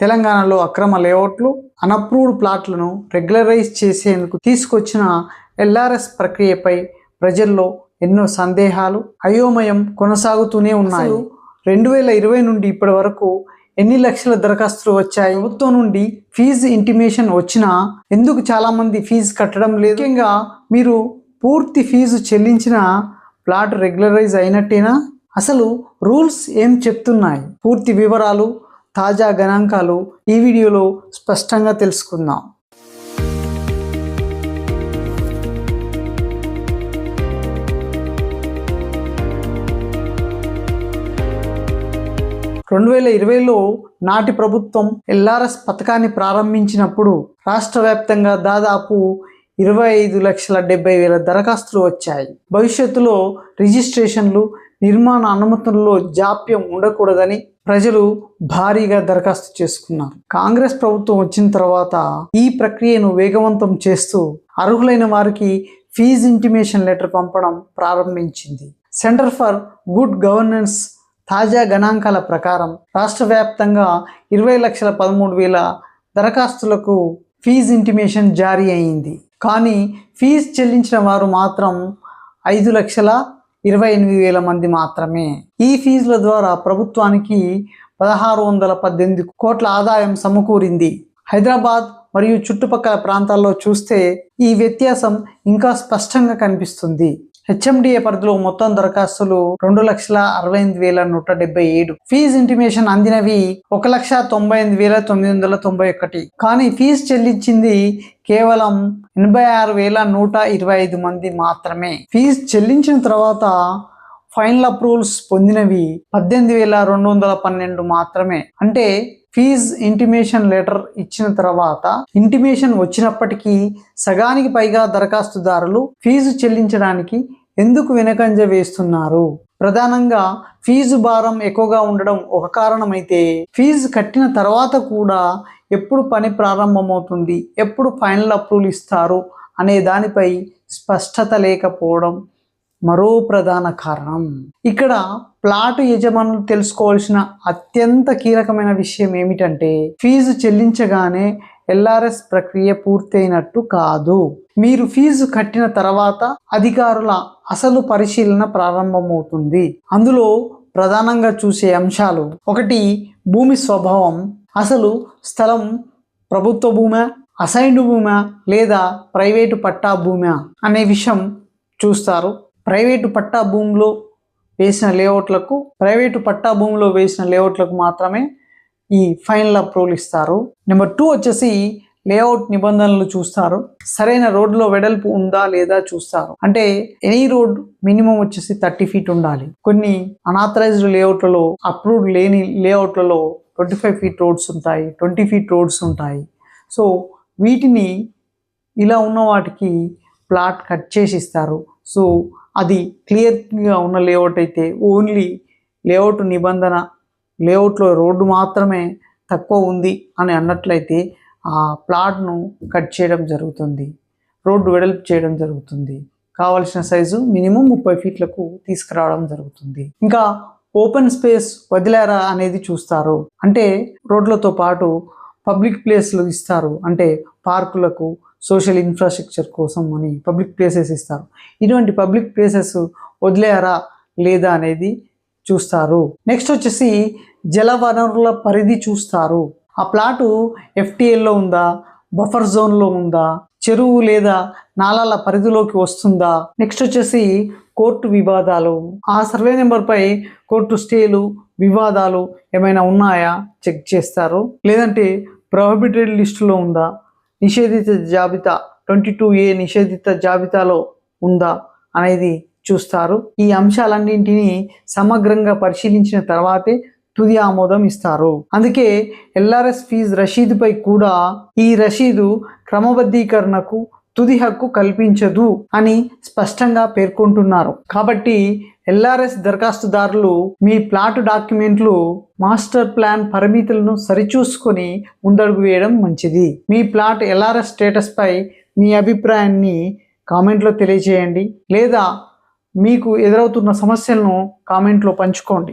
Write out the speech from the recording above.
తెలంగాణలో అక్రమ లేఅవుట్లు, అన్అప్రూవ్డ్ ప్లాట్లను రెగ్యులరైజ్ చేసేందుకు తీసుకొచ్చిన ఎల్ఆర్ఎస్ ప్రక్రియపై ప్రజల్లో ఎన్నో సందేహాలు, అయోమయం కొనసాగుతూనే ఉన్నాయి. 2020 నుండి ఇప్పటి వరకు ఎన్ని లక్షల దరఖాస్తులు వచ్చాయి? ప్రభుత్వం నుండి ఫీజు ఇంటిమేషన్ వచ్చినా ఎందుకు చాలామంది ఫీజు కట్టడం లేదు? ముఖ్యంగా మీరు పూర్తి ఫీజు చెల్లించిన ప్లాట్ రెగ్యులరైజ్ అయినట్టేనా? అసలు రూల్స్ ఏం చెప్తున్నాయి? పూర్తి వివరాలు, తాజా గణాంకాలు ఈ వీడియోలో స్పష్టంగా తెలుసుకుందాం. రెండు 2020లో నాటి ప్రభుత్వం ఎల్ఆర్ఎస్ పథకాన్ని ప్రారంభించినప్పుడు రాష్ట్ర వ్యాప్తంగా దాదాపు 25,70,000 దరఖాస్తులు వచ్చాయి. భవిష్యత్తులో రిజిస్ట్రేషన్లు, నిర్మాణ అనుమతుల్లో జాప్యం ఉండకూడదని ప్రజలు భారీగా దరఖాస్తు చేసుకున్నారు. కాంగ్రెస్ ప్రభుత్వం వచ్చిన తర్వాత ఈ ప్రక్రియను వేగవంతం చేస్తూ అర్హులైన వారికి ఫీజు ఇంటిమేషన్ లెటర్ పంపడం ప్రారంభించింది. సెంటర్ ఫర్ గుడ్ గవర్నెన్స్ తాజా గణాంకాల ప్రకారం రాష్ట్ర వ్యాప్తంగా 20,13,000 దరఖాస్తులకు ఫీజు ఇంటిమేషన్ జారీ అయింది. కానీ ఫీజు చెల్లించిన వారు మాత్రం 5,28,000 మంది మాత్రమే. ఈ ఫీజుల ద్వారా ప్రభుత్వానికి 1,618 కోట్ల ఆదాయం సమకూరింది. హైదరాబాద్ మరియు చుట్టుపక్కల ప్రాంతాల్లో చూస్తే ఈ వ్యత్యాసం ఇంకా స్పష్టంగా కనిపిస్తుంది. హెచ్ఎండిఏ పరిధిలో మొత్తం దరఖాస్తులు 2,68,177. ఫీజు ఇంటిమేషన్ అందినవి 1,98,991. కానీ ఫీజు చెల్లించింది కేవలం 86,125 మంది మాత్రమే. ఫీజు చెల్లించిన తర్వాత ఫైనల్ అప్రూవల్స్ పొందినవి 18,212 మాత్రమే. అంటే ఫీజు ఇంటిమేషన్ లెటర్ ఇచ్చిన తర్వాత ఇంటిమేషన్ వచ్చినప్పటికీ సగానికి పైగా దరఖాస్తుదారులు ఫీజు చెల్లించడానికి ఎందుకు వెనకంజ వేస్తున్నారు? ప్రధానంగా ఫీజు భారం ఎక్కువగా ఉండడం ఒక కారణమైతే, ఫీజు కట్టిన తర్వాత కూడా ఎప్పుడు పని ప్రారంభమవుతుంది, ఎప్పుడు ఫైనల్ అప్రూవల్ ఇస్తారు అనే దానిపై స్పష్టత లేకపోవడం మరో ప్రధాన కారణం. ఇక్కడ ప్లాట్ యజమానులు తెలుసుకోవాల్సిన అత్యంత కీలకమైన విషయం ఏమిటంటే, ఫీజు చెల్లించగానే ఎల్ఆర్ఎస్ ప్రక్రియ పూర్తయినట్టు కాదు. మీరు ఫీజు కట్టిన తర్వాత అధికారుల అసలు పరిశీలన ప్రారంభమవుతుంది. అందులో ప్రధానంగా చూసే అంశాలు: 1. భూమి స్వభావం. అసలు స్థలం ప్రభుత్వ భూమా, అసైన్డ్ భూమా లేదా ప్రైవేటు పట్టా భూమా అనే విషయం చూస్తారు. ప్రైవేటు పట్టా భూమిలో వేసిన లేఅవుట్లకు మాత్రమే ఈ ఫైనల్ అప్రూవల్ ఇస్తారు. నెంబర్ 2 వచ్చేసి లేఅవుట్ నిబంధనలు చూస్తారు. సరైన రోడ్లో వెడల్పు ఉందా లేదా చూస్తారు. అంటే ఎనీ రోడ్ మినిమం వచ్చేసి 30 feet ఉండాలి. కొన్ని అనాథరైజ్డ్ లేఅవుట్లలో, అప్రూవ్డ్ లేని లేఅవుట్లలో 25 feet రోడ్స్ ఉంటాయి, 20 feet రోడ్స్ ఉంటాయి. సో వీటిని ఇలా ఉన్న వాటికి ప్లాట్ కట్ చేసి ఇస్తారు. సో అది క్లియర్గా ఉన్న లేఅవుట్ అయితే ఓన్లీ లేఅవుట్ నిబంధన, లేఅవుట్లో రోడ్డు మాత్రమే తక్కువ ఉంది అని అన్నట్లయితే ఆ ప్లాట్ను కట్ చేయడం జరుగుతుంది, రోడ్డు వెడల్పు చేయడం జరుగుతుంది. కావలసిన సైజు మినిమం 30 feetలకు తీసుకురావడం జరుగుతుంది. ఇంకా ఓపెన్ స్పేస్ వదిలేరా అనేది చూస్తారు. అంటే రోడ్లతో పాటు పబ్లిక్ ప్లేస్లు ఇస్తారు. అంటే పార్కులకు, సోషల్ ఇన్ఫ్రాస్ట్రక్చర్ కోసం అని పబ్లిక్ ప్లేసెస్ ఇస్తారు. ఇటువంటి పబ్లిక్ ప్లేసెస్ వదిలేరా లేదా అనేది చూస్తారు. నెక్స్ట్ వచ్చేసి జల వనరుల పరిధి చూస్తారు. ఆ ప్లాటు ఎఫ్టీఎల్లో ఉందా, బఫర్ జోన్లో ఉందా, చెరువు లేదా నాలాల పరిధిలోకి వస్తుందా. నెక్స్ట్ వచ్చేసి కోర్టు వివాదాలు. ఆ సర్వే నెంబర్పై కోర్టు స్టేలు, వివాదాలు ఏమైనా ఉన్నాయా చెక్ చేస్తారు. లేదంటే ప్రొహిబిటెడ్ లిస్టులో ఉందా, నిషేధిత జాబితా 22A నిషేధిత జాబితాలో ఉందా అనేది చూస్తారు. ఈ అంశాలన్నింటినీ సమగ్రంగా పరిశీలించిన తర్వాతే తుది ఆమోదం ఇస్తారు. అందుకే ఎల్ఆర్ఎస్ ఫీజు రసీదుపై కూడా ఈ రసీదు క్రమబద్ధీకరణకు తుది హక్కు కల్పించదు అని స్పష్టంగా పేర్కొంటున్నారు. కాబట్టి ఎల్ఆర్ఎస్ దరఖాస్తుదారులు మీ ప్లాట్ డాక్యుమెంట్లు, మాస్టర్ ప్లాన్ పరిమితులను సరిచూసుకొని ముందడుగు వేయడం మంచిది. మీ ప్లాట్ ఎల్ఆర్ఎస్ స్టేటస్పై మీ అభిప్రాయాన్ని కామెంట్లో తెలియజేయండి, లేదా మీకు ఎదురవుతున్న సమస్యలను కామెంట్లో పంచుకోండి.